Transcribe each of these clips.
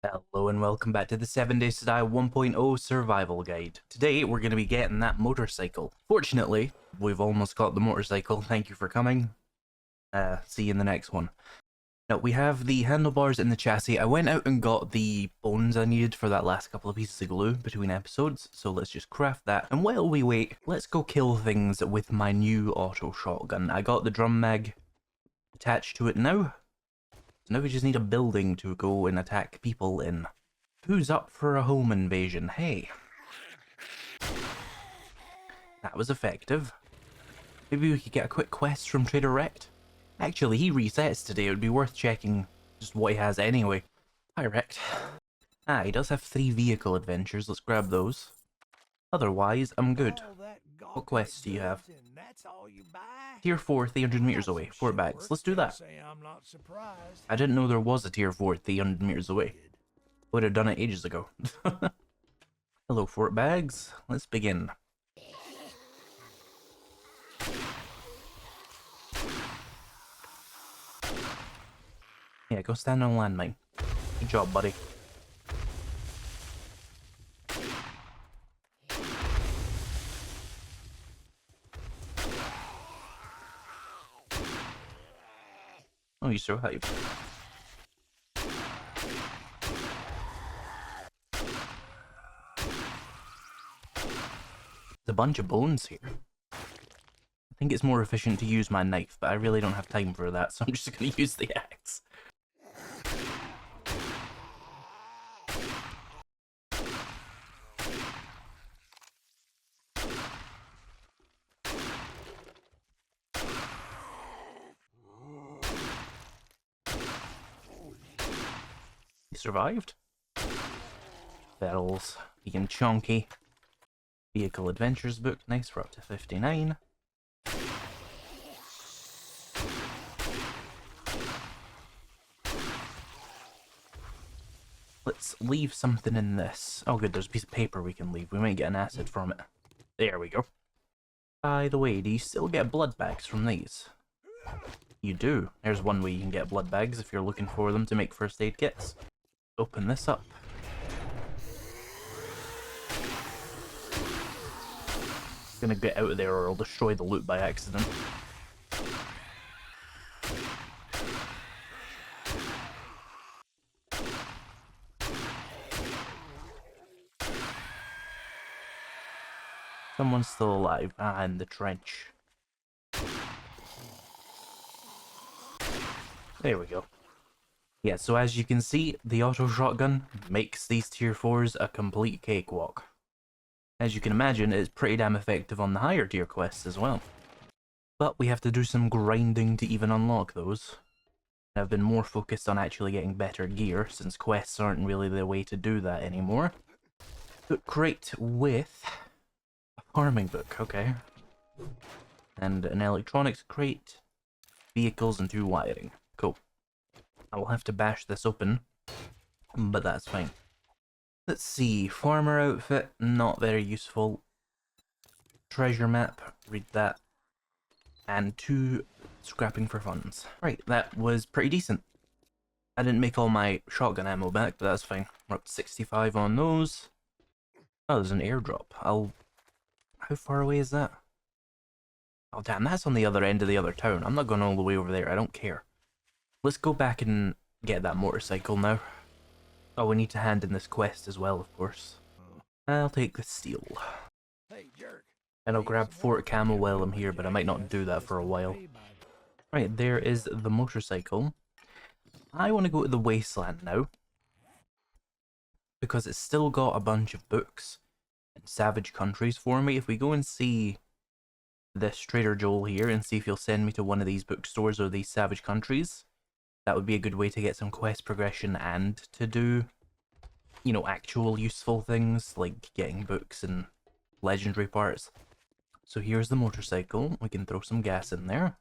Hello and welcome back to the 7 Days to Die 1.0 Survival Guide. Today we're going to be getting that motorcycle. Fortunately, we've almost got the motorcycle. Thank you for coming. See you in the next one. Now, we have the handlebars and the chassis. I went out and got the bones I needed for that last couple of pieces of glue between episodes, so let's just craft that. And while we wait, let's go kill things with my new auto shotgun. I got the drum mag attached to it now. Now we just need a building to go and attack people in. Who's up for a home invasion? Hey. That was effective. Maybe we could get a quick quest from Trader Rect? Actually, he resets today. It would be worth checking just what he has anyway. Hi, Rect. Ah, he does have 3 vehicle adventures. Let's grab those. Otherwise, I'm good. What quests do you have? Tier 4, 300 meters away. 4 bags. Let's do that. I didn't know there was a tier 4, 300 meters away. Would have done it ages ago. Hello, fort bags. Let's begin. Yeah, go stand on a landmine. Good job, buddy. Oh, you survived. There's a bunch of bones here. I think it's more efficient to use my knife, but I really don't have time for that, so I'm just going to use the axe. You survived? Ferals, being chunky. Vehicle Adventures book, nice, we're up to 59. Let's leave something in this. Oh good, there's a piece of paper we can leave. We might get an acid from it. There we go. By the way, do you still get blood bags from these? You do. There's one way you can get blood bags if you're looking for them to make first aid kits. Open this up. Gonna get out of there or I'll destroy the loot by accident. Someone's still alive. Ah, in the trench. There we go. Yeah, so as you can see, the auto shotgun makes these tier 4s a complete cakewalk. As you can imagine, it's pretty damn effective on the higher tier quests as well. But we have to do some grinding to even unlock those. I've been more focused on actually getting better gear, since quests aren't really the way to do that anymore. Book crate with a farming book, okay. And an electronics crate, vehicles and 2 wiring. Cool. I will have to bash this open, but that's fine. Let's see, farmer outfit, not very useful. Treasure map, read that. And 2 scrapping for funds. Right, that was pretty decent. I didn't make all my shotgun ammo back, but that's fine. We're up to 65 on those. Oh, there's an airdrop. How far away is that? Oh damn, that's on the other end of the other town. I'm not going all the way over there, I don't care. Let's go back and get that motorcycle now. Oh, we need to hand in this quest as well, of course. I'll take the steel. Hey, jerk. And I'll grab Fort Camo while I'm here, but I might not do that for a while. Right, there is the motorcycle. I want to go to the Wasteland now. Because it's still got a bunch of books and savage countries for me. If we go and see this Trader Joel here and see if he'll send me to one of these bookstores or these savage countries, that would be a good way to get some quest progression and to do, you know, actual useful things like getting books and legendary parts. So here's the motorcycle. We can throw some gas in there.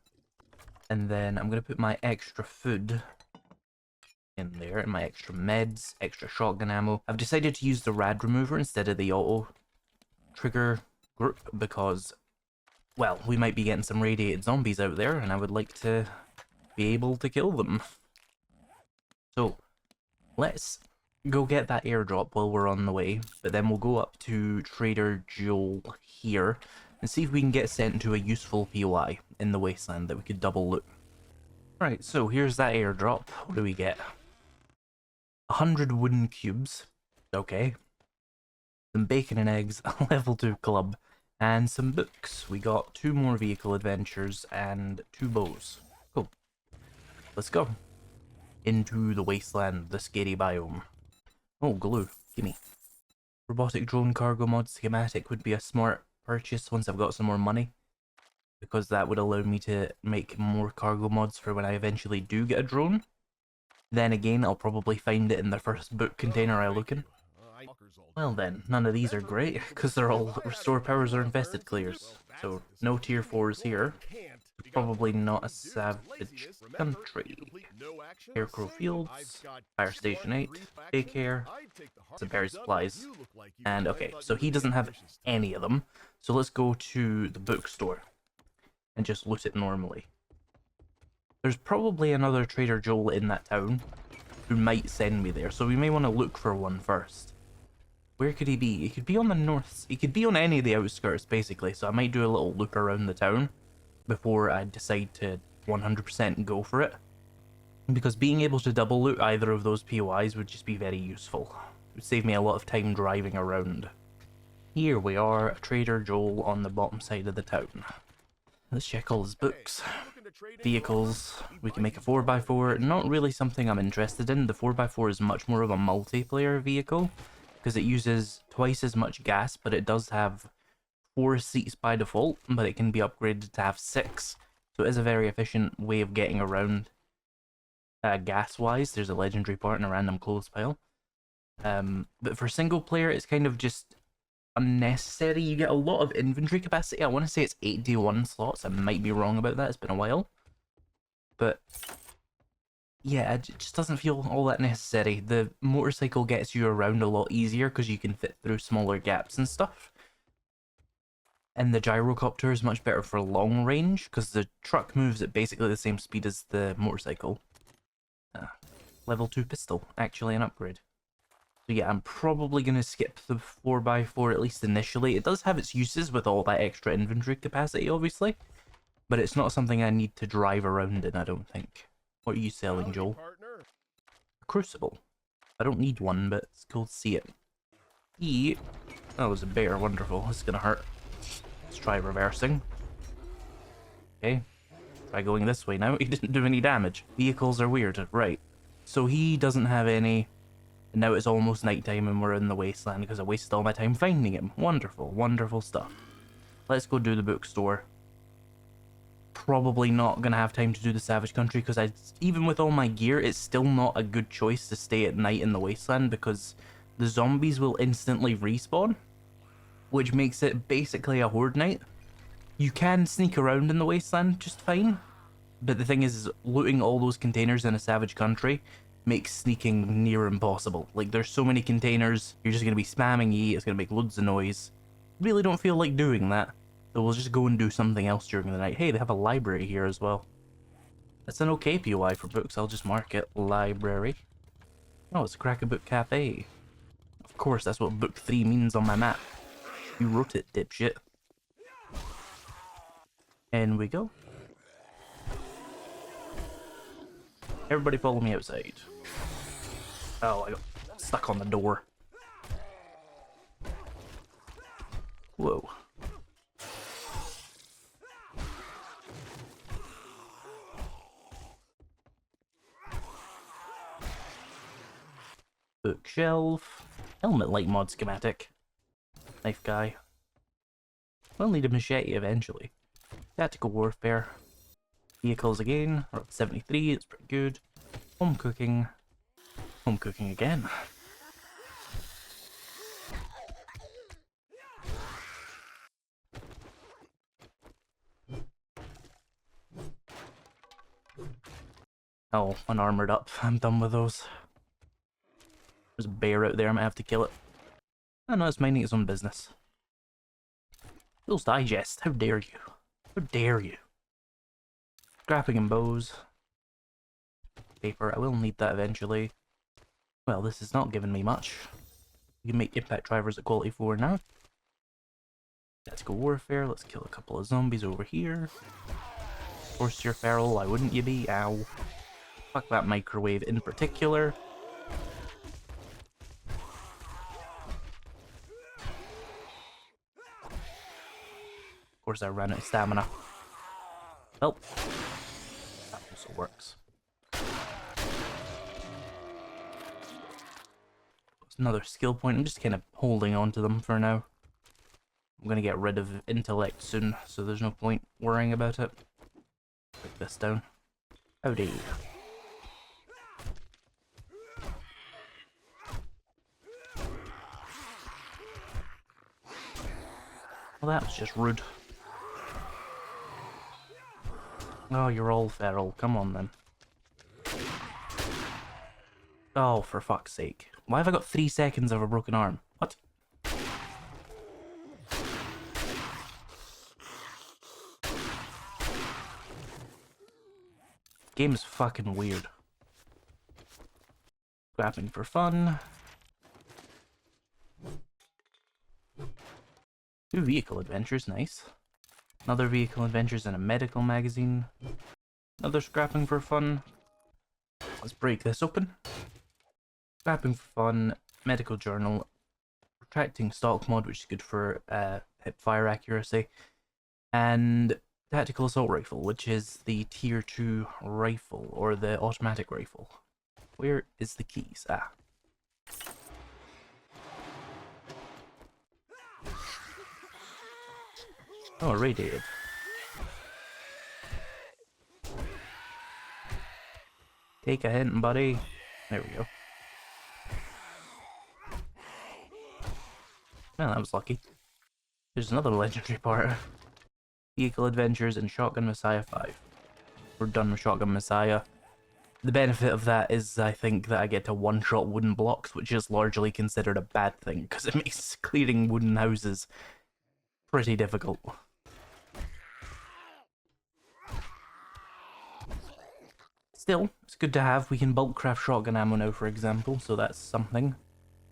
And then I'm going to put my extra food in there and my extra meds, extra shotgun ammo. I've decided to use the rad remover instead of the auto trigger group because, well, we might be getting some radiated zombies out there and I would like to be able to kill them. So let's go get that airdrop while we're on the way, but then we'll go up to Trader Joel here and see if we can get sent to a useful POI in the wasteland that we could double loot. Right, so here's that airdrop. What do we get? 100 wooden cubes. Okay. Some bacon and eggs, a level 2 club, and some books. We got 2 more vehicle adventures and 2 bows. Cool. Let's go. Into the wasteland, the scary biome. Oh, glue. Gimme. Robotic drone cargo mod schematic would be a smart purchase once I've got some more money, because that would allow me to make more cargo mods for when I eventually do get a drone. Then again, I'll probably find it in the first book container I look in. Well then, none of these are great, because they're all restore powers or infested clears. So, no tier 4s here. Probably not a savage country. Aircrow Fields, Fire Station 8, Daycare, some berry supplies. And okay, so he doesn't have any of them. So let's go to the bookstore and just loot it normally. There's probably another Trader Joel in that town who might send me there, so we may want to look for one first. Where could he be? He could be on the north. He could be on any of the outskirts, basically, so I might do a little loop around the town before I decide to 100% go for it. Because being able to double loot either of those POIs would just be very useful. It would save me a lot of time driving around. Here we are, Trader Joel on the bottom side of the town. Let's check all his books. Vehicles, we can make a 4x4, not really something I'm interested in. The 4x4 is much more of a multiplayer vehicle, because it uses twice as much gas, but it does have 4 seats by default, but it can be upgraded to have 6, so it is a very efficient way of getting around gas-wise. There's a legendary part and a random clothes pile. But for single player, it's kind of just unnecessary. You get a lot of inventory capacity. I want to say it's 81 slots. I might be wrong about that. It's been a while. But yeah, it just doesn't feel all that necessary. The motorcycle gets you around a lot easier because you can fit through smaller gaps and stuff. And the gyrocopter is much better for long range because the truck moves at basically the same speed as the motorcycle. Level 2 pistol, actually an upgrade. So yeah, I'm probably going to skip the 4x4 at least initially. It does have its uses with all that extra inventory capacity, obviously. But it's not something I need to drive around in, I don't think. What are you selling, Joel? A crucible. I don't need one, but it's cool to see it. Oh, it was a bear. Wonderful. This is going to hurt. Let's try reversing. Okay. Try going this way now. He didn't do any damage. Vehicles are weird. Right. So he doesn't have any. And now it's almost nighttime and we're in the wasteland because I wasted all my time finding him. Wonderful. Wonderful stuff. Let's go do the bookstore. Probably not going to have time to do the Savage Country because even with all my gear, it's still not a good choice to stay at night in the wasteland because the zombies will instantly respawn, which makes it basically a horde night. You can sneak around in the wasteland just fine, but the thing is looting all those containers in a Savage Country makes sneaking near impossible. Like, there's so many containers, you're just going to be spamming E, it's going to make loads of noise. Really don't feel like doing that. So we'll just go and do something else during the night. Hey, they have a library here as well. That's an okay POI for books. I'll just mark it. Library. Oh, it's a Crack-A-Book Cafe. Of course, that's what book 3 means on my map. You wrote it, dipshit. In we go. Everybody follow me outside. Oh, I got stuck on the door. Whoa. Bookshelf. Helmet light mod schematic. Knife guy. We'll need a machete eventually. Tactical warfare. Vehicles again. We're up to 73, it's pretty good. Home cooking. Home cooking again. Oh, unarmored up. I'm done with those. There's a bear out there, I might have to kill it. Oh no, it's minding its own business. Bill's Digest, how dare you? How dare you? Scrapping and bows. Paper, I will need that eventually. Well, this is not giving me much. We can make impact drivers at quality 4 now. Tactical warfare, let's kill a couple of zombies over here. Of course you're feral, why wouldn't you be? Ow. Fuck that microwave in particular. Of course I ran out of stamina. Well, that also works. It's another skill point, I'm just kind of holding on to them for now. I'm gonna get rid of intellect soon, so there's no point worrying about it. Break this down. Howdy. Well, that was just rude. Oh, you're all feral. Come on, then. Oh, for fuck's sake. Why have I got 3 seconds of a broken arm? What? Game's fucking weird. Scrapping for fun. 2 vehicle adventures, nice. Another vehicle adventures and a medical magazine. Another scrapping for fun. Let's break this open. Scrapping for fun, medical journal, retracting stock mod, which is good for hip fire accuracy, and tactical assault rifle, which is the tier 2 rifle, or the automatic rifle. Where is the keys? Ah. Oh, irradiated. Take a hint, buddy. There we go. Well, that was lucky. There's another legendary part. Vehicle Adventures and Shotgun Messiah 5. We're done with Shotgun Messiah. The benefit of that is, I think, that I get to one-shot wooden blocks, which is largely considered a bad thing, because it makes clearing wooden houses pretty difficult. Still, it's good to have. We can bulk craft shotgun ammo now, for example, so that's something.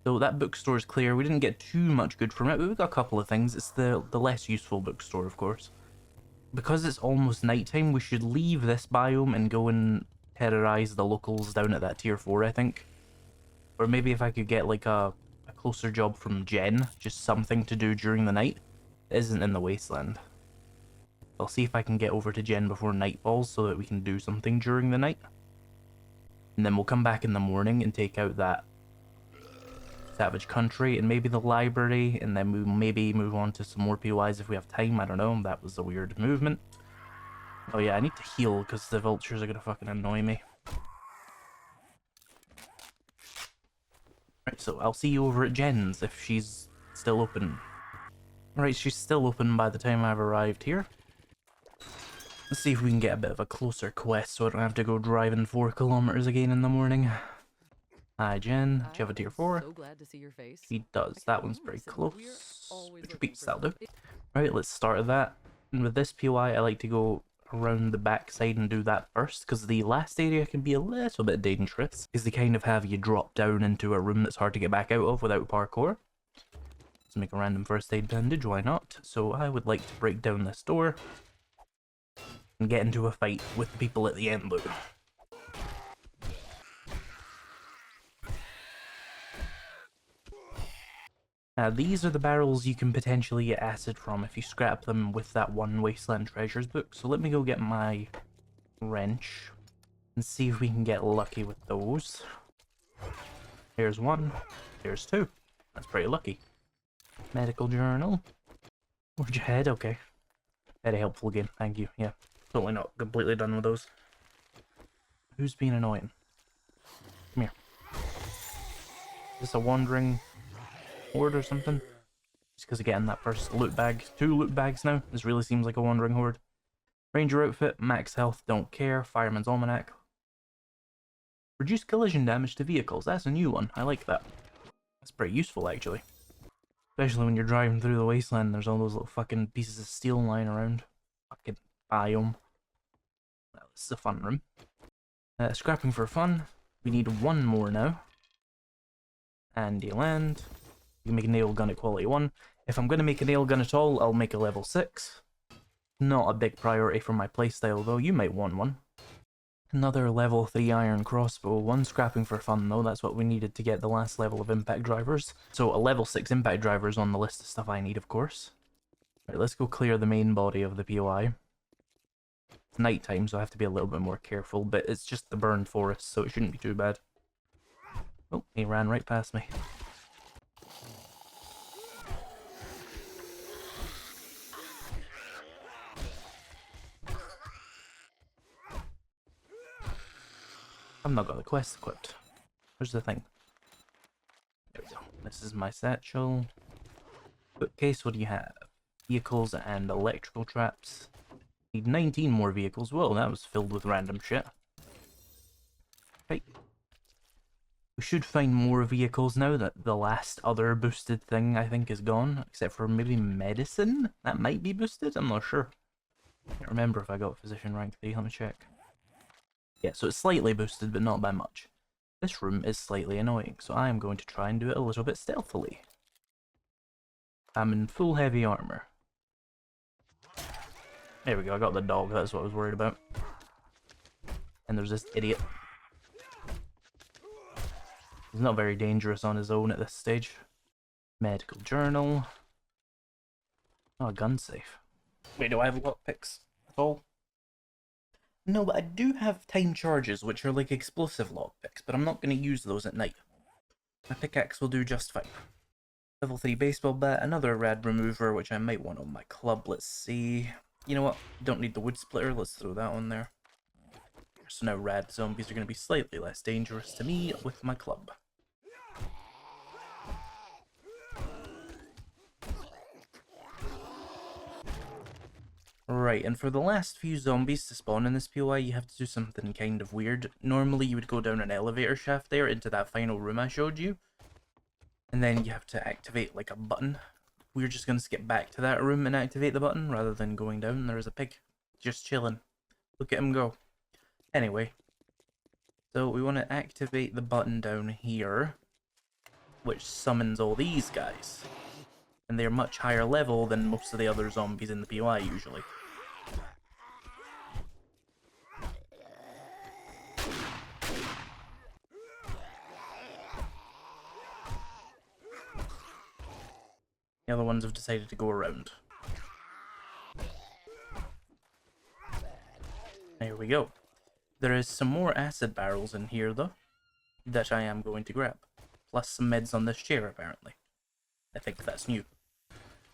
So that bookstore is clear. We didn't get too much good from it, but we got a couple of things. It's the less useful bookstore, of course. Because it's almost nighttime, we should leave this biome and go and terrorize the locals down at that tier 4, I think. Or maybe if I could get like a closer job from Jen, just something to do during the night that isn't in the wasteland. I'll see if I can get over to Jen before night falls so that we can do something during the night. And then we'll come back in the morning and take out that Savage Country and maybe the library, and then we'll maybe move on to some more POIs if we have time. I don't know, that was a weird movement. Oh yeah, I need to heal because the vultures are gonna fucking annoy me. Right, so I'll see you over at Jen's if she's still open. Right, she's still open by the time I've arrived here. Let's see if we can get a bit of a closer quest so I don't have to go driving 4 kilometers again in the morning. Hi Jen, do you have a tier 4? So glad to see your face. She does, that one's very close. Which repeats that'll do. Right, let's start with that. And with this POI, I like to go around the backside and do that first, because the last area can be a little bit dangerous, because they kind of have you drop down into a room that's hard to get back out of without parkour. Let's make a random first aid bandage, why not? So I would like to break down this door and get into a fight with the people at the end loop. Now these are the barrels you can potentially get acid from if you scrap them with that one Wasteland Treasures book. So let me go get my wrench and see if we can get lucky with those. Here's one, here's 2. That's pretty lucky. Medical journal. Where'd you head? Okay. Very helpful game, thank you. Yeah, totally not completely done with those. Who's being annoying? Come here. Is this a wandering horde or something? Just because of getting that first loot bag. 2 loot bags now. This really seems like a wandering horde. Ranger outfit, max health, don't care. Fireman's almanac. Reduce collision damage to vehicles. That's a new one. I like that. That's pretty useful actually. Especially when you're driving through the wasteland, there's all those little fucking pieces of steel lying around. Fucking biome. Well, this is a fun room. Scrapping for fun. We need 1 more now. And you land. You can make a nail gun at quality 1. If I'm going to make a nail gun at all, I'll make a level 6. Not a big priority for my playstyle though, you might want one. Another level 3 iron crossbow, one scrapping for fun though, that's what we needed to get the last level of impact drivers. So a level 6 impact driver is on the list of stuff I need, of course. Right, let's go clear the main body of the POI. It's night time, so I have to be a little bit more careful, but it's just the burned forest, so it shouldn't be too bad. Oh, he ran right past me. I've not got the quest equipped. Where's the thing? There we go. This is my satchel. Bookcase, what do you have? Vehicles and electrical traps. Need 19 more vehicles. Whoa, that was filled with random shit. Okay. We should find more vehicles now that the last other boosted thing, I think, is gone. Except for maybe medicine? That might be boosted? I'm not sure. Can't remember if I got physician rank 3. Let me check. Yeah, so it's slightly boosted, but not by much. This room is slightly annoying, so I am going to try and do it a little bit stealthily. I'm in full heavy armor. There we go, I got the dog, that's what I was worried about. And there's this idiot. He's not very dangerous on his own at this stage. Medical journal. Oh, a gun safe. Wait, do I have lockpicks at all? No, but I do have time charges, which are like explosive lockpicks, but I'm not going to use those at night. My pickaxe will do just fine. Level 3 baseball bat, another rad remover, which I might want on my club. Let's see. You know what? Don't need the wood splitter. Let's throw that on there. So now rad zombies are going to be slightly less dangerous to me with my club. Right, and for the last few zombies to spawn in this POI, you have to do something kind of weird. Normally you would go down an elevator shaft there into that final room I showed you. And then you have to activate like a button. We're just going to skip back to that room and activate the button rather than going down. There's a pig just chilling. Look at him go. Anyway, so we want to activate the button down here, which summons all these guys. And they're much higher level than most of the other zombies in the POI usually. The other ones have decided to go around. There we go. There is some more acid barrels in here though, that I am going to grab. Plus some meds on this chair apparently. I think that's new.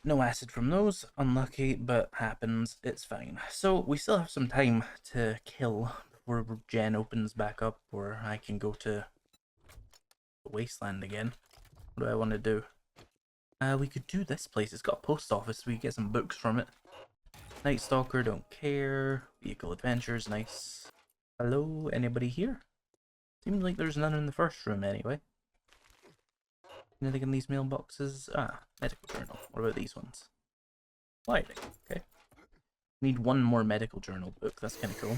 No acid from those, unlucky, but happens, it's fine. So we still have some time to kill before Gen opens back up, or I can go to the Wasteland again. What do I want to do? We could do this place, it's got a post office, we could get some books from it. Night Stalker, don't care. Vehicle Adventures, nice. Hello, anybody here? Seems like there's none in the first room anyway. Anything in these mailboxes? Ah, medical journal. What about these ones? Lighting, okay. Need one more medical journal book, that's kind of cool.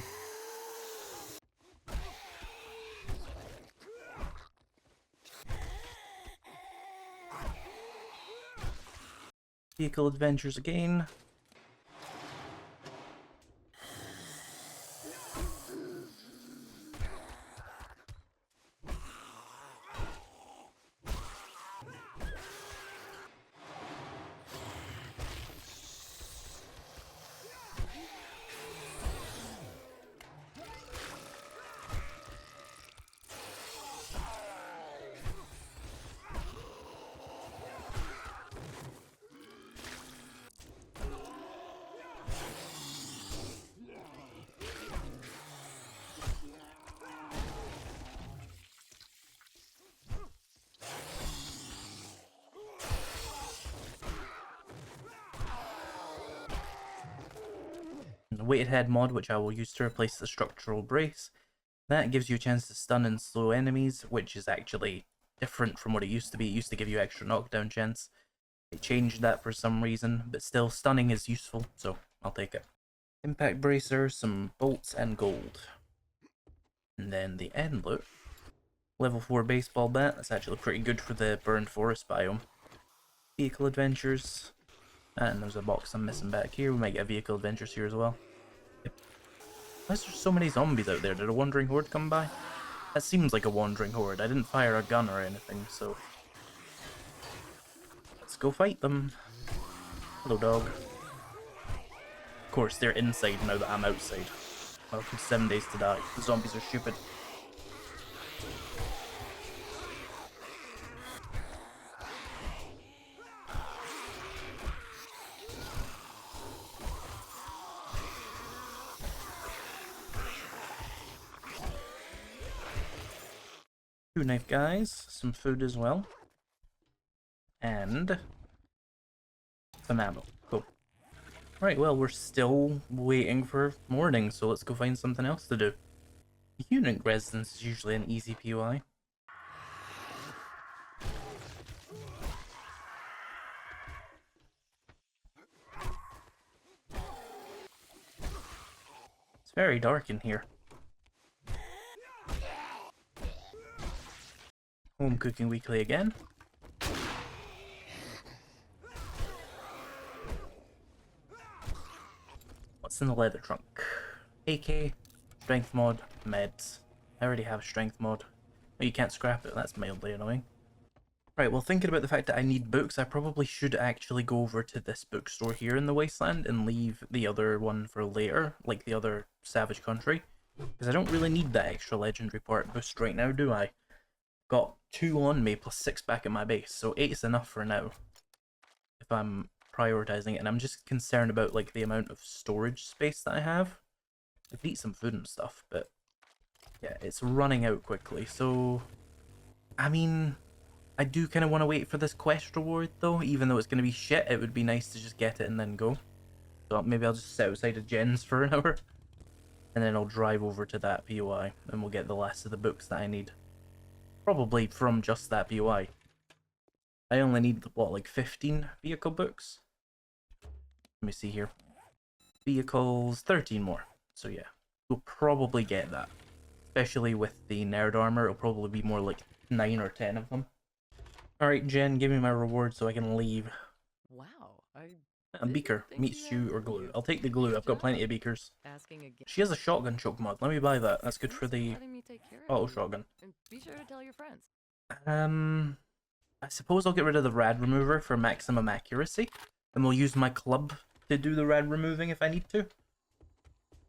Vehicle Adventures again. The weighted head mod, which I will use to replace the structural brace. That gives you a chance to stun and slow enemies, which is actually different from what it used to be. It used to give you extra knockdown chance. They changed that for some reason, but still stunning is useful, so I'll take it. Impact bracer, some bolts and gold. And then the end loot Level 4 baseball bat. That's actually pretty good for the burned forest biome. Vehicle adventures. And there's a box I'm missing back here. We might get vehicle adventures here as well. Yep. Why is there so many zombies out there? Did a wandering horde come by? That seems like a wandering horde. I didn't fire a gun or anything, so... Let's go fight them. Hello, dog. Of course, they're inside now that I'm outside. Welcome to 7 Days to Die. The zombies are stupid. Two knife guys, some food as well. And some ammo. Cool. Right, well, we're still waiting for morning, so let's go find something else to do. Unit residence is usually an easy POI. It's very dark in here. Home cooking weekly again. What's in the leather trunk? AK, strength mod, meds. I already have strength mod. Oh, you can't scrap it, that's mildly annoying. Right, well, thinking about the fact that I need books, I probably should actually go over to this bookstore here in the Wasteland and leave the other one for later, like the other Savage Country. Because I don't really need that extra legendary part boost right now, do I? Got 2 on me plus 6 back at my base, so 8 is enough for now. If I'm prioritizing it, and I'm just concerned about like the amount of storage space that I have. I could eat some food and stuff, but yeah, it's running out quickly, so I mean, I do kind of want to wait for this quest reward though, even though it's going to be shit. It would be nice to just get it and then go. So maybe I'll just sit outside of Jen's for an hour, and then I'll drive over to that POI, and we'll get the last of the books that I need. Probably from just that POI. I only need, what, like 15 vehicle books? Let me see here. Vehicles, 13 more. So yeah, we'll probably get that. Especially with the nerd armor, it'll probably be more like 9 or 10 of them. Alright, Jen, give me my reward so I can leave. Wow, A beaker, meat stew, or glue. I'll take the glue, I've got plenty of beakers. She has a shotgun choke mod, let me buy that. That's good for the auto shotgun. Be sure to tell your friends. I suppose I'll get rid of the rad remover for maximum accuracy, and we'll use my club to do the rad removing if I need to.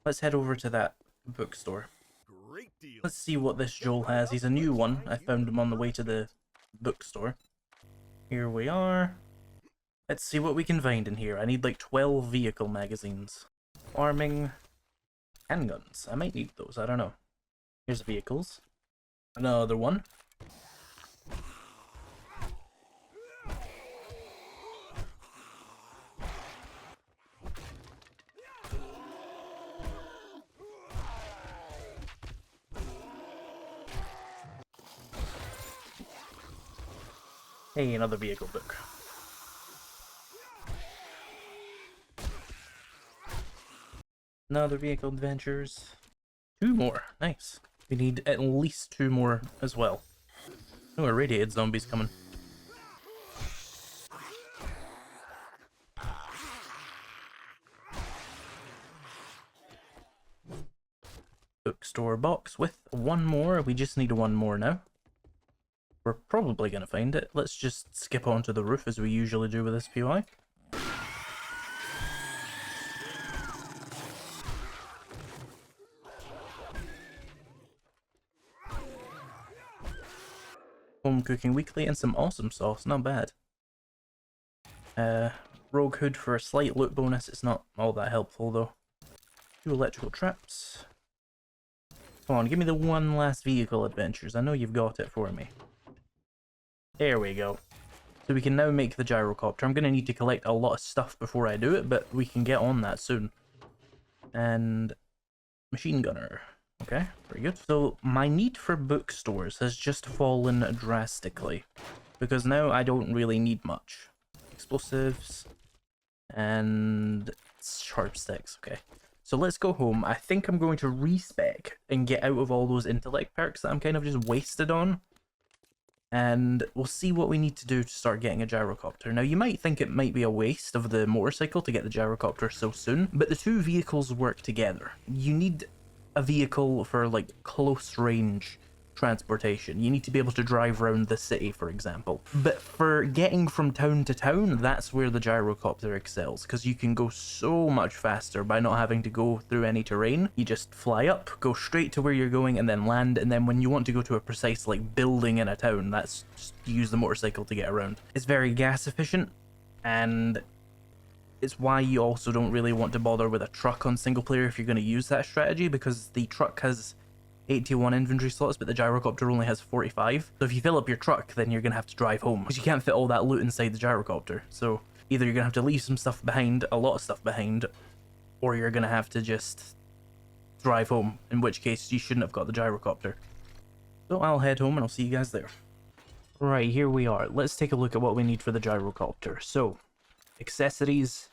Let's head over to that bookstore. Great deal. Let's see what this Joel has. He's a new one. I found him on the way to the bookstore. Here we are. Let's see what we can find in here. I need like 12 vehicle magazines. Farming. Handguns. I might need those, I don't know. Here's vehicles. Another one. Hey, another vehicle book. Another vehicle adventures. 2 more. Nice. We need at least 2 more as well. Oh, irradiated zombies coming. Bookstore box with 1 more. We just need 1 more now. We're probably going to find it. Let's just skip onto the roof as we usually do with this POI. Home cooking weekly and some awesome sauce, not bad. Rogue hood for a slight loot bonus. It's not all that helpful though. 2 electrical traps. Come on, give me the 1 last vehicle adventures. I know you've got it for me. There we go. So we can now make the gyrocopter. I'm going to need to collect a lot of stuff before I do it, but we can get on that soon. And machine gunner. Okay, very good. So my need for bookstores has just fallen drastically, because now I don't really need much. Explosives and sharp sticks. Okay, So let's go home. I think I'm going to respec and get out of all those intellect perks that I'm kind of just wasted on. And we'll see what we need to do to start getting a gyrocopter. Now, you might think it might be a waste of the motorcycle to get the gyrocopter so soon, but the two vehicles work together. You need a vehicle for, like, close range transportation. You need to be able to drive around the city, for example. But for getting from town to town, that's where the gyrocopter excels, because you can go so much faster by not having to go through any terrain. You just fly up, go straight to where you're going, and then land, and then when you want to go to a precise, like, building in a town, that's just use the motorcycle to get around. It's very gas efficient, and it's why you also don't really want to bother with a truck on single player if you're going to use that strategy, because the truck has 81 inventory slots, but the gyrocopter only has 45. So if you fill up your truck, then you're going to have to drive home, because you can't fit all that loot inside the gyrocopter. So either you're going to have to leave some stuff behind, a lot of stuff behind, or you're going to have to just drive home, in which case you shouldn't have got the gyrocopter. So I'll head home and I'll see you guys there. Right, here we are. Let's take a look at what we need for the gyrocopter. So, accessories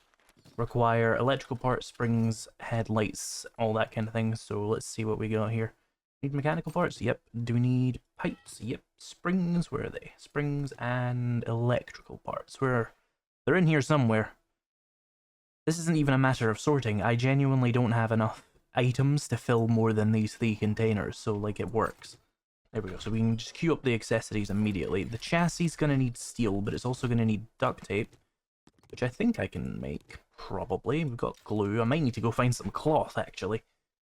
require electrical parts, springs, headlights, all that kind of thing. So let's see what we got here. Need mechanical parts? Yep. Do we need pipes? Yep. Springs? Where are they? Springs and electrical parts. They're in here somewhere. This isn't even a matter of sorting. I genuinely don't have enough items to fill more than these 3 containers, so like it works. There we go. So we can just queue up the accessories immediately. The chassis is going to need steel, but it's also going to need duct tape, which I think I can make, probably. We've got glue. I might need to go find some cloth, actually.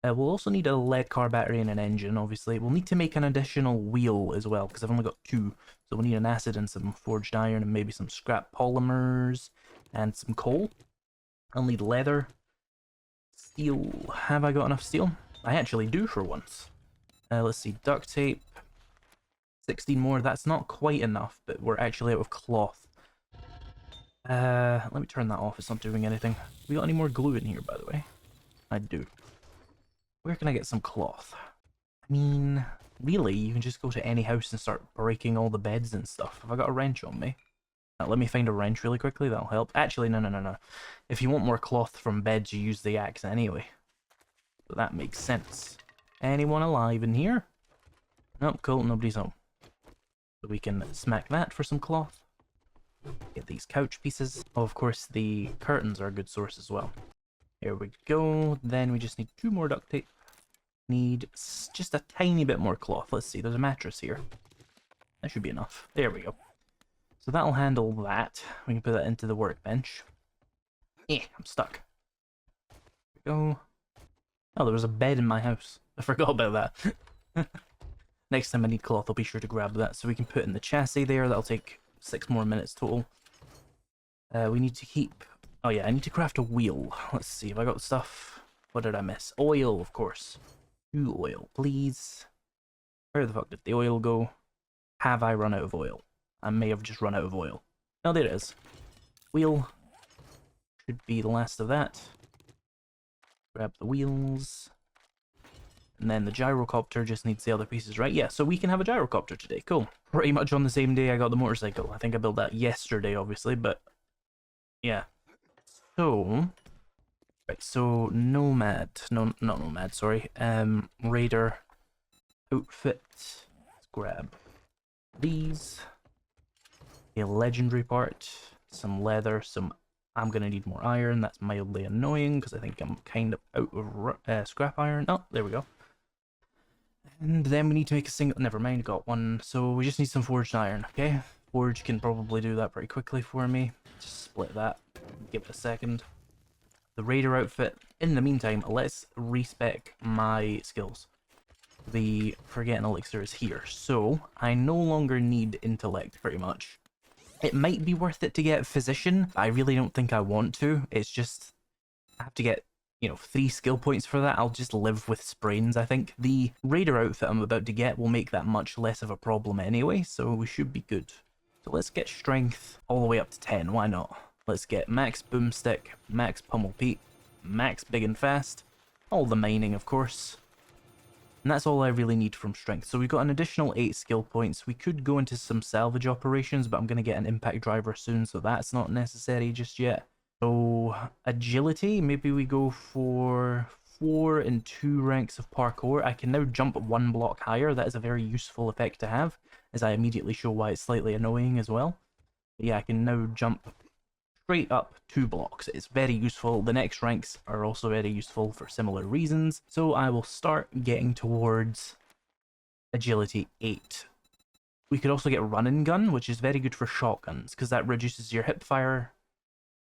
We'll also need a lead car battery and an engine, obviously. We'll need to make an additional wheel as well, because I've only got 2. So we'll need an acid and some forged iron and maybe some scrap polymers and some coal. I'll need leather. Steel. Have I got enough steel? I actually do for once. Let's see. Duct tape. 16 more. That's not quite enough, but we're actually out of cloth. Let me turn that off. It's not doing anything. We got any more glue in here, by the way? I do. Where can I get some cloth? I mean, really, you can just go to any house and start breaking all the beds and stuff. Have I got a wrench on me? Now, let me find a wrench really quickly. That'll help. Actually, no. If you want more cloth from beds, you use the axe anyway. So that makes sense. Anyone alive in here? Nope, cool. Nobody's home. So we can smack that for some cloth. Get these couch pieces. Oh, of course, the curtains are a good source as well. Here we go. Then we just need 2 more duct tape. Need just a tiny bit more cloth. Let's see, there's a mattress here. That should be enough. There we go. So that'll handle that. We can put that into the workbench. I'm stuck. There we go. Oh, there was a bed in my house. I forgot about that. Next time I need cloth, I'll be sure to grab that. So we can put in the chassis there. That'll take 6 more minutes total. We need to keep... Oh yeah, I need to craft a wheel. Let's see, have I got stuff? What did I miss? Oil, of course. 2 oil, please. Where the fuck did the oil go? Have I run out of oil? I may have just run out of oil. No, there it is. Wheel. Should be the last of that. Grab the wheels. And then the gyrocopter just needs the other pieces, right? Yeah, so we can have a gyrocopter today. Cool. Pretty much on the same day I got the motorcycle. I think I built that yesterday, obviously, but... yeah. So... right, so Nomad. No, not Nomad, sorry. Raider. Outfit. Let's grab these. A legendary part. Some leather, some... I'm gonna need more iron. That's mildly annoying, because I think I'm kind of out of scrap iron. Oh, there we go. And then we need to make a single... never mind, got one. So we just need some forged iron, okay? Forge can probably do that pretty quickly for me. Just split that. Give it a second. The Raider outfit. In the meantime, let's respec my skills. The Forgetting Elixir is here. So, I no longer need intellect, pretty much. It might be worth it to get Physician. I really don't think I want to. It's just... I have to get... 3 skill points for that. I'll just live with sprains, I think. The Raider outfit I'm about to get will make that much less of a problem anyway, so we should be good. So let's get strength all the way up to 10, why not? Let's get max boomstick, max pummel peat, max big and fast, all the mining of course. And that's all I really need from strength. So we've got an additional 8 skill points. We could go into some salvage operations, but I'm going to get an impact driver soon, so that's not necessary just yet. So agility, maybe we go for 4 and 2 ranks of parkour. I can now jump 1 block higher. That is a very useful effect to have, as I immediately show why it's slightly annoying as well. But yeah, I can now jump straight up 2 blocks. It's very useful. The next ranks are also very useful for similar reasons. So I will start getting towards agility 8. We could also get run and gun, which is very good for shotguns, because that reduces your hip fire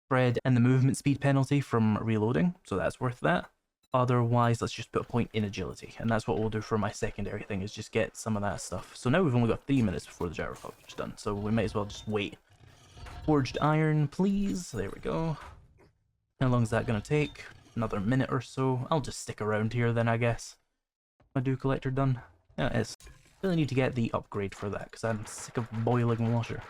spread and the movement speed penalty from reloading, so that's worth that. Otherwise, let's just put a point in agility, and that's what we'll do for my secondary thing, is just get some of that stuff. So now we've only got 3 minutes before the gyrocopter's done, so we might as well just wait. Forged iron, please. There we go. How long is that going to take? Another minute or so. I'll just stick around here then, I guess. My dew collector done? Yeah, it is. Really need to get the upgrade for that, because I'm sick of boiling water.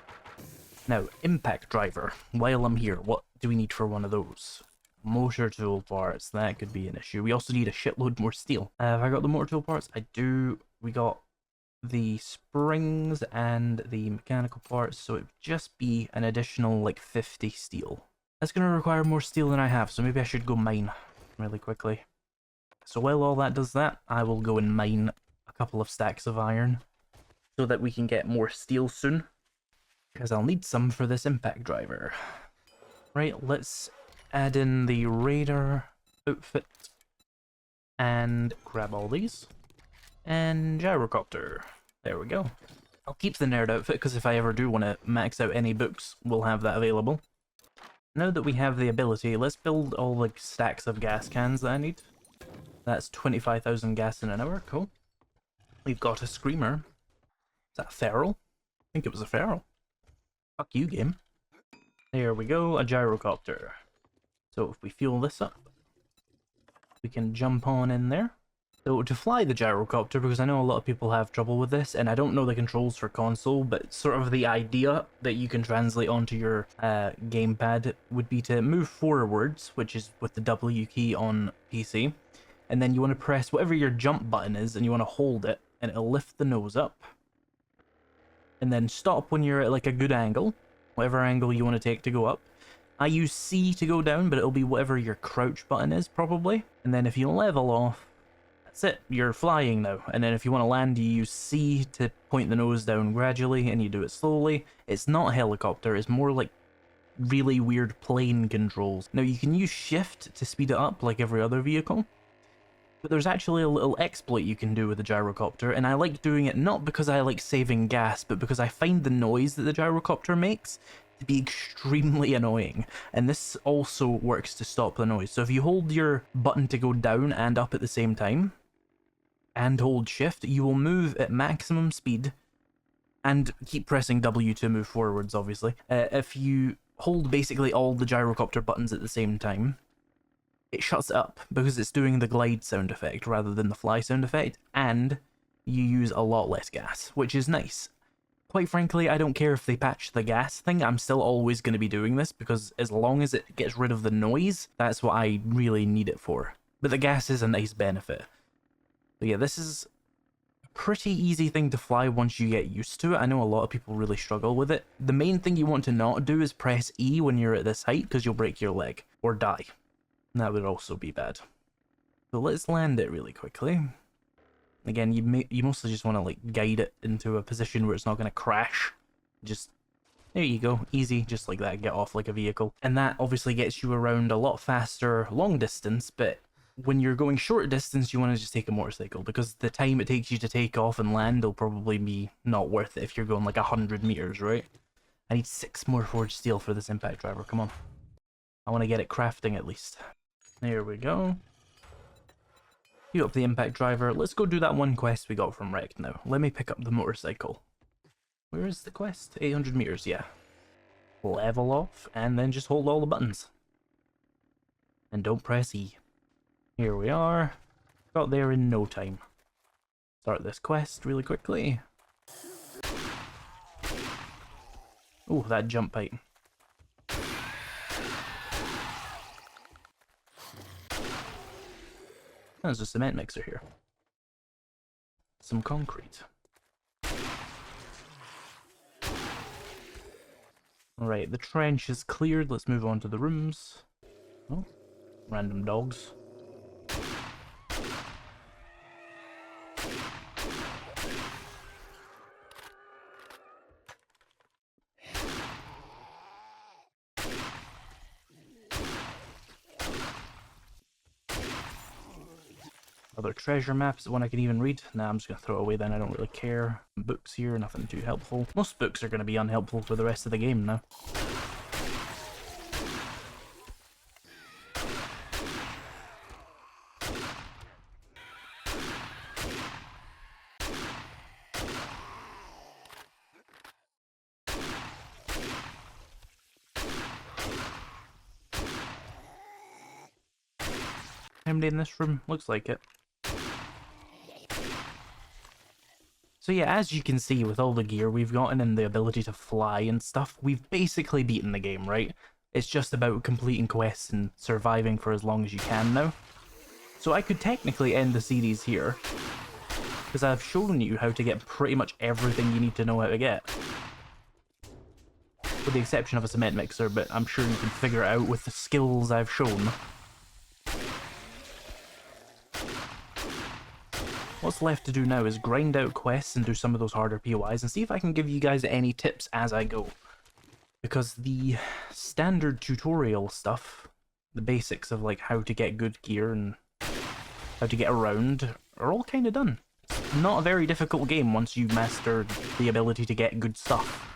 Now, impact driver. While I'm here, what do we need for one of those? Motor tool parts, that could be an issue. We also need a shitload more steel. Have I got the motor tool parts? I do. We got the springs and the mechanical parts, so it'd just be an additional like 50 steel. That's going to require more steel than I have, so maybe I should go mine really quickly. So while all that does that, I will go and mine a couple of stacks of iron so that we can get more steel soon, because I'll need some for this impact driver. Right, let's add in the radar outfit and grab all these. And gyrocopter. There we go. I'll keep the nerd outfit, because if I ever do want to max out any books, we'll have that available. Now that we have the ability, let's build all the stacks of gas cans that I need. That's 25,000 gas in an hour, cool. We've got a screamer. Is that a feral? I think it was a feral. Fuck you, game. There we go, a gyrocopter. So if we fuel this up, we can jump on in there. So to fly the gyrocopter, because I know a lot of people have trouble with this, and I don't know the controls for console, but sort of the idea that you can translate onto your gamepad would be to move forwards, which is with the W key on PC, and then you want to press whatever your jump button is, and you want to hold it, and it'll lift the nose up. And then stop when you're at like a good angle, whatever angle you want to take to go up. I use C to go down, but it'll be whatever your crouch button is, probably. And then if you level off, that's it, you're flying now. And then if you want to land, you use C to point the nose down gradually, and you do it slowly. It's not a helicopter, it's more like really weird plane controls. Now you can use shift to speed it up like every other vehicle, but there's actually a little exploit you can do with the gyrocopter, and I like doing it not because I like saving gas, but because I find the noise that the gyrocopter makes to be extremely annoying, and this also works to stop the noise. So if you hold your button to go down and up at the same time, and hold shift, you will move at maximum speed, and keep pressing W to move forwards, obviously. If you hold basically all the gyrocopter buttons at the same time, it shuts it up, because it's doing the glide sound effect rather than the fly sound effect, and you use a lot less gas, which is nice. Quite frankly, I don't care if they patch the gas thing, I'm still always going to be doing this, because as long as it gets rid of the noise, that's what I really need it for. But the gas is a nice benefit. But yeah, this is a pretty easy thing to fly once you get used to it. I know a lot of people really struggle with it. The main thing you want to not do is press E when you're at this height, because you'll break your leg, or die. That would also be bad. So let's land it really quickly. Again, you mostly just want to like guide it into a position where it's not going to crash. Just, there you go, easy, just like that, get off like a vehicle. And that obviously gets you around a lot faster long distance, but when you're going short distance, you want to just take a motorcycle, because the time it takes you to take off and land will probably be not worth it if you're going like 100 meters, right? I need 6 more forged steel for this impact driver, come on. I want to get it crafting at least. There we go. Heat up the impact driver. Let's go do that one quest we got from Wrecked now. Let me pick up the motorcycle. Where is the quest? 800 meters, yeah. Level off, and then just hold all the buttons. And don't press E. Here we are. Got there in no time. Start this quest really quickly. Oh, that jump height. There's a cement mixer here. Some concrete. Alright, the trench is cleared. Let's move on to the rooms. Oh, random dogs. Other treasure maps, the one I can even read. Nah, I'm just going to throw it away then, I don't really care. Books here, nothing too helpful. Most books are going to be unhelpful for the rest of the game now. Anybody in this room? Looks like it. So yeah, as you can see with all the gear we've gotten and the ability to fly and stuff, we've basically beaten the game, right? It's just about completing quests and surviving for as long as you can now. So I could technically end the series here, because I've shown you how to get pretty much everything you need to know how to get. With the exception of a cement mixer, but I'm sure you can figure it out with the skills I've shown. What's left to do now is grind out quests and do some of those harder POIs and see if I can give you guys any tips as I go. Because the standard tutorial stuff, the basics of like how to get good gear and how to get around, are all kind of done. It's not a very difficult game once you master the ability to get good stuff.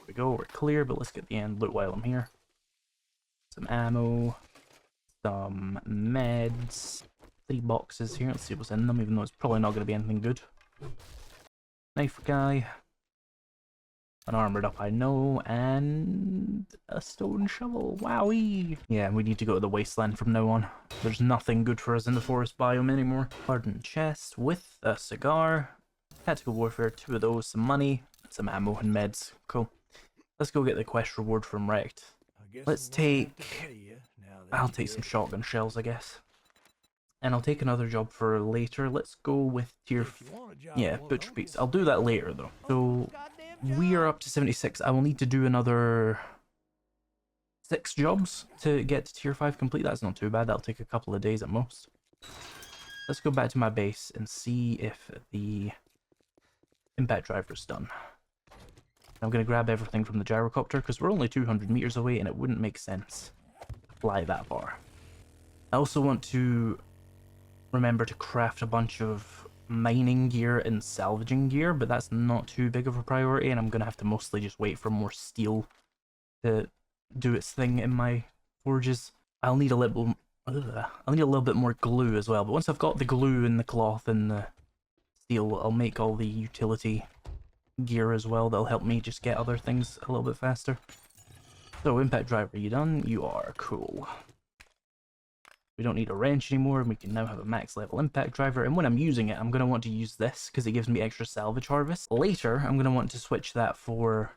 We go, we're clear, but let's get the end loot while I'm here. Some ammo, some meds, 3 boxes here. Let's see what's in them, even though it's probably not going to be anything good. Knife guy, an armored up I know, and a stone shovel. Wowee! Yeah, we need to go to the wasteland from now on. There's nothing good for us in the forest biome anymore. Hardened chest with a cigar, tactical warfare, 2 of those, some money, some ammo and meds. Cool. Let's go get the quest reward from Wrecked. Let's take... I'll take some shotgun shells, I guess. And I'll take another job for later. Let's go with tier... Yeah, butcher beats. I'll do that later, though. So, we are up to 76. I will need to do another 6 jobs to get to tier 5 complete. That's not too bad. That'll take a couple of days at most. Let's go back to my base and see if the impact driver's done. I'm going to grab everything from the gyrocopter because we're only 200 meters away and it wouldn't make sense to fly that far. I also want to remember to craft a bunch of mining gear and salvaging gear, but that's not too big of a priority and I'm going to have to mostly just wait for more steel to do its thing in my forges. I'll need a little bit more glue as well, but once I've got the glue and the cloth and the steel, I'll make all the utility gear as well that'll help me just get other things a little bit faster. So, impact driver, you done? You are. Cool. We don't need a wrench anymore, and we can now have a max level impact driver, and when I'm using it, I'm going to want to use this because it gives me extra salvage harvest. Later, I'm going to want to switch that for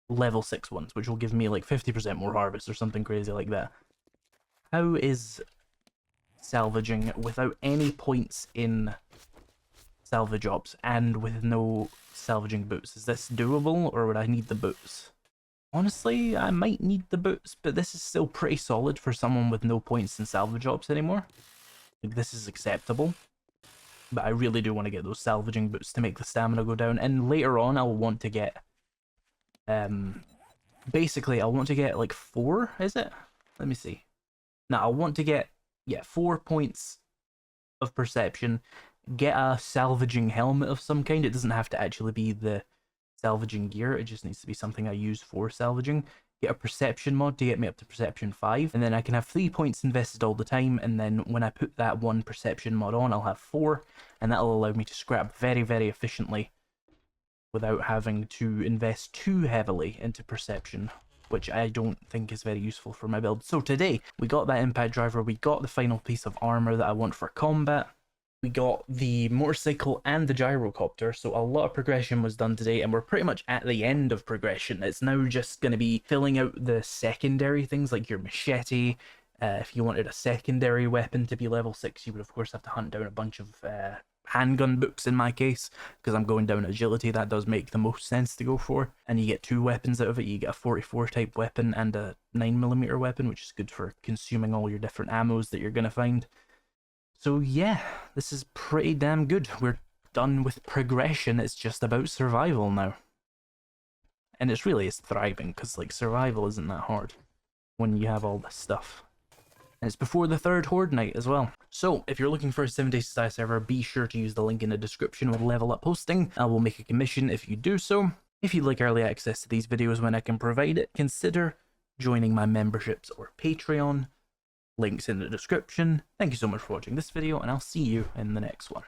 level 6 ones, which will give me like 50% more harvest or something crazy like that. How is salvaging without any points in salvage ops and with no salvaging boots? Is this doable, or would I need the boots? Honestly, I might need the boots, but this is still pretty solid for someone with no points in salvage ops anymore. Like, this is acceptable. But I really do want to get those salvaging boots to make the stamina go down, and later on I'll want to get... basically, I'll want to get like 4, is it? Let me see. No, I'll want to get, 4 points of perception, get a salvaging helmet of some kind. It doesn't have to actually be the salvaging gear, it just needs to be something I use for salvaging. Get a perception mod to get me up to perception 5, and then I can have 3 points invested all the time, and then when I put that one perception mod on, I'll have 4, and that'll allow me to scrap very, very efficiently without having to invest too heavily into perception, which I don't think is very useful for my build. So today, we got that impact driver, we got the final piece of armor that I want for combat, we got the motorcycle and the gyrocopter, so a lot of progression was done today, and we're pretty much at the end of progression. It's now just going to be filling out the secondary things like your machete, If you wanted a secondary weapon to be level 6, you would of course have to hunt down a bunch of handgun books in my case, because I'm going down agility. That does make the most sense to go for. And you get 2 weapons out of it. You get a 44 type weapon and a 9mm weapon, which is good for consuming all your different ammos that you're going to find. So yeah, this is pretty damn good. We're done with progression. It's just about survival now. And it's really is thriving, because like survival isn't that hard when you have all this stuff. And it's before the 3rd Horde night as well. So if you're looking for a 7 Days to Die server, be sure to use the link in the description with Level Up Hosting. I will make a commission if you do so. If you'd like early access to these videos when I can provide it, consider joining my memberships or Patreon. Links in the description. Thank you so much for watching this video, and I'll see you in the next one.